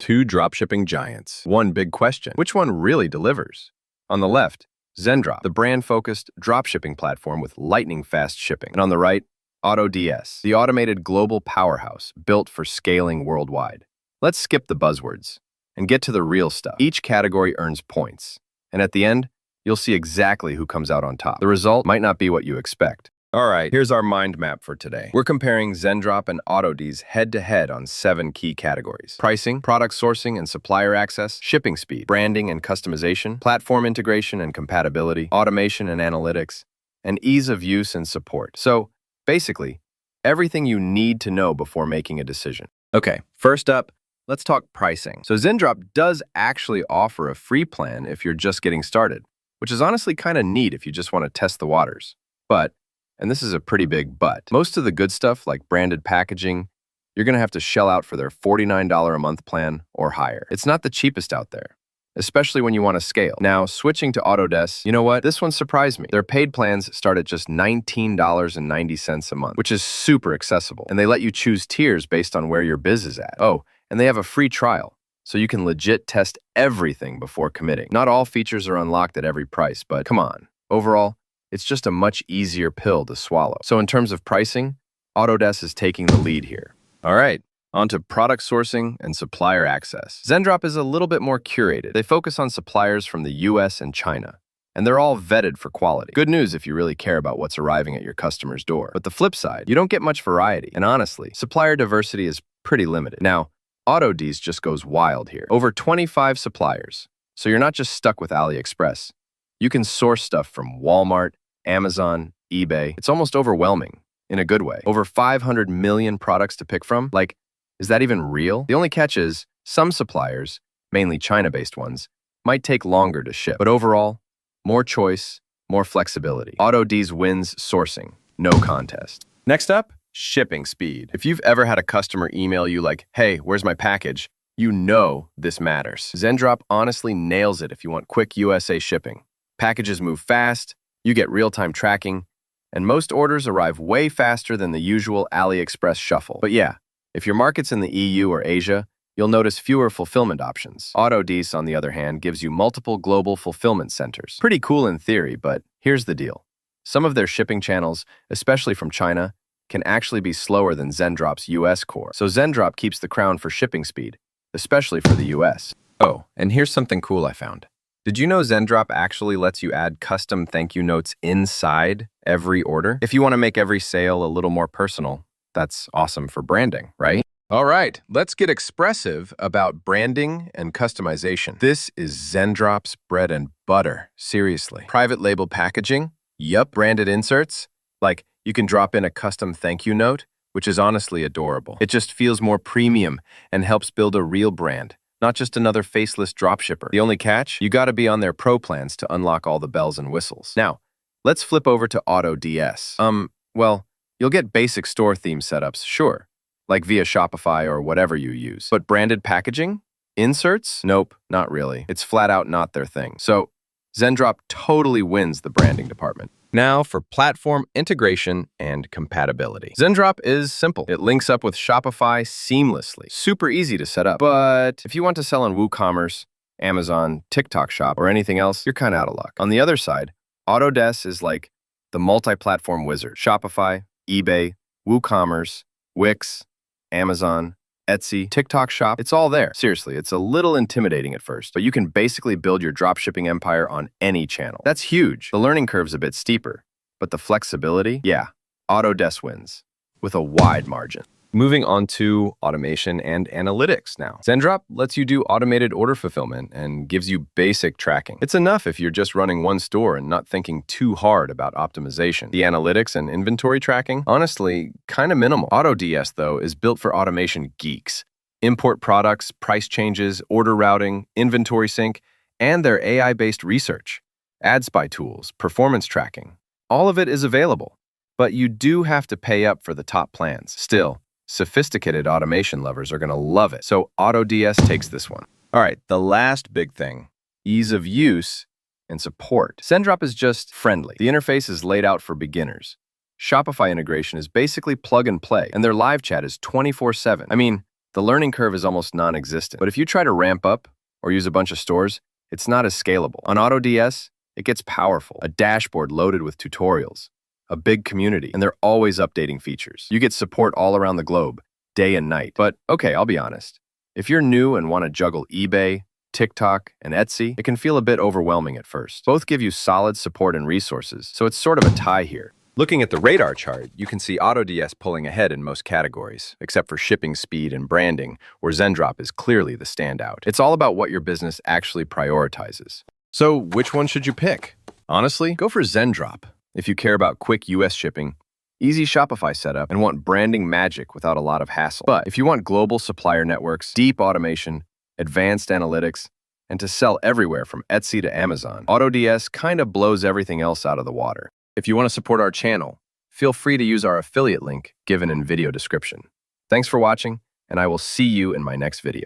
Two dropshipping giants. One big question. Which one really delivers? On the left, Zendrop, the brand-focused dropshipping platform with lightning-fast shipping. And on the right, AutoDS, the automated global powerhouse built for scaling worldwide. Let's skip the buzzwords and get to the real stuff. Each category earns points, and at the end, you'll see exactly who comes out on top. The result might not be what you expect. All right, here's our mind map for today. We're comparing Zendrop and AutoDS head-to-head on 7 key categories: pricing, product sourcing and supplier access, shipping speed, branding and customization, platform integration and compatibility, automation and analytics, and ease of use and support. So, basically, everything you need to know before making a decision. Okay, first up, let's talk pricing. So Zendrop does actually offer a free plan if you're just getting started, which is honestly kind of neat if you just want to test the waters. But, and this is a pretty big but, most of the good stuff like branded packaging, you're going to have to shell out for their $49 a month plan or higher. It's not the cheapest out there, especially when you want to scale. Now, switching to AutoDS, you know what? This one surprised me. Their paid plans start at just $19.90 a month, which is super accessible. And they let you choose tiers based on where your biz is at. Oh, and they have a free trial, so you can legit test everything before committing. Not all features are unlocked at every price, but come on. Overall, it's just a much easier pill to swallow. So in terms of pricing, AutoDS is taking the lead here. All right, on to product sourcing and supplier access. Zendrop is a little bit more curated. They focus on suppliers from the US and China, and they're all vetted for quality. Good news if you really care about what's arriving at your customer's door. But the flip side, you don't get much variety. And honestly, supplier diversity is pretty limited. Now, AutoDS just goes wild here. Over 25 suppliers. So you're not just stuck with AliExpress. You can source stuff from Walmart, Amazon, eBay. It's almost overwhelming, in a good way. Over 500 million products to pick from? Like, is that even real? The only catch is, some suppliers, mainly China-based ones, might take longer to ship. But overall, more choice, more flexibility. AutoDS wins sourcing, no contest. Next up, shipping speed. If you've ever had a customer email you like, "Hey, where's my package?" you know this matters. Zendrop honestly nails it if you want quick USA shipping. Packages move fast, you get real-time tracking, and most orders arrive way faster than the usual AliExpress shuffle. But yeah, if your market's in the EU or Asia, you'll notice fewer fulfillment options. AutoDS, on the other hand, gives you multiple global fulfillment centers. Pretty cool in theory, but here's the deal. Some of their shipping channels, especially from China, can actually be slower than Zendrop's US core. So Zendrop keeps the crown for shipping speed, especially for the US. Oh, and here's something cool I found. Did you know Zendrop actually lets you add custom thank you notes inside every order? If you want to make every sale a little more personal, that's awesome for branding, right? All right, let's get expressive about branding and customization. This is Zendrop's bread and butter, seriously. Private label packaging? Yup. Branded inserts? Like, you can drop in a custom thank you note, which is honestly adorable. It just feels more premium and helps build a real brand, not just another faceless dropshipper. The only catch? You gotta be on their pro plans to unlock all the bells and whistles. Now, let's flip over to AutoDS. Well, you'll get basic store theme setups, sure, like via Shopify or whatever you use. But branded packaging? Inserts? Nope, not really. It's flat out not their thing. So, Zendrop totally wins the branding department. Now for platform integration and compatibility. Zendrop is simple. It links up with Shopify seamlessly. Super easy to set up. But if you want to sell on WooCommerce, Amazon, TikTok Shop, or anything else, you're kind of out of luck. On the other side, AutoDS is like the multi-platform wizard. Shopify, eBay, WooCommerce, Wix, Amazon, Etsy, TikTok Shop, it's all there. Seriously, it's a little intimidating at first, but you can basically build your dropshipping empire on any channel. That's huge. The learning curve's a bit steeper, but the flexibility, yeah, AutoDS wins with a wide margin. Moving on to automation and analytics now. Zendrop lets you do automated order fulfillment and gives you basic tracking. It's enough if you're just running one store and not thinking too hard about optimization. The analytics and inventory tracking, honestly, kind of minimal. AutoDS, though, is built for automation geeks. Import products, price changes, order routing, inventory sync, and their AI-based research. Ad spy tools, performance tracking. All of it is available, but you do have to pay up for the top plans. Still, sophisticated automation lovers are going to love it, so AutoDS takes this one. All right, the last big thing, ease of use and support. Zendrop is just friendly. The interface is laid out for beginners. Shopify integration is basically plug and play, and their live chat is 24/7. I mean, The learning curve is almost non-existent. But if you try to ramp up or use a bunch of stores, it's not as scalable. On AutoDS, it gets powerful. A dashboard loaded with tutorials, a big community, and they're always updating features. You get support all around the globe, day and night. But okay, I'll be honest. If you're new and want to juggle eBay, TikTok, and Etsy, it can feel a bit overwhelming at first. Both give you solid support and resources, so it's sort of a tie here. Looking at the radar chart, you can see AutoDS pulling ahead in most categories, except for shipping speed and branding, where Zendrop is clearly the standout. It's all about what your business actually prioritizes. So, which one should you pick? Honestly, go for Zendrop if you care about quick US shipping, easy Shopify setup, and want branding magic without a lot of hassle. But if you want global supplier networks, deep automation, advanced analytics, and to sell everywhere from Etsy to Amazon, AutoDS kind of blows everything else out of the water. If you want to support our channel, feel free to use our affiliate link given in video description. Thanks for watching, and I will see you in my next video.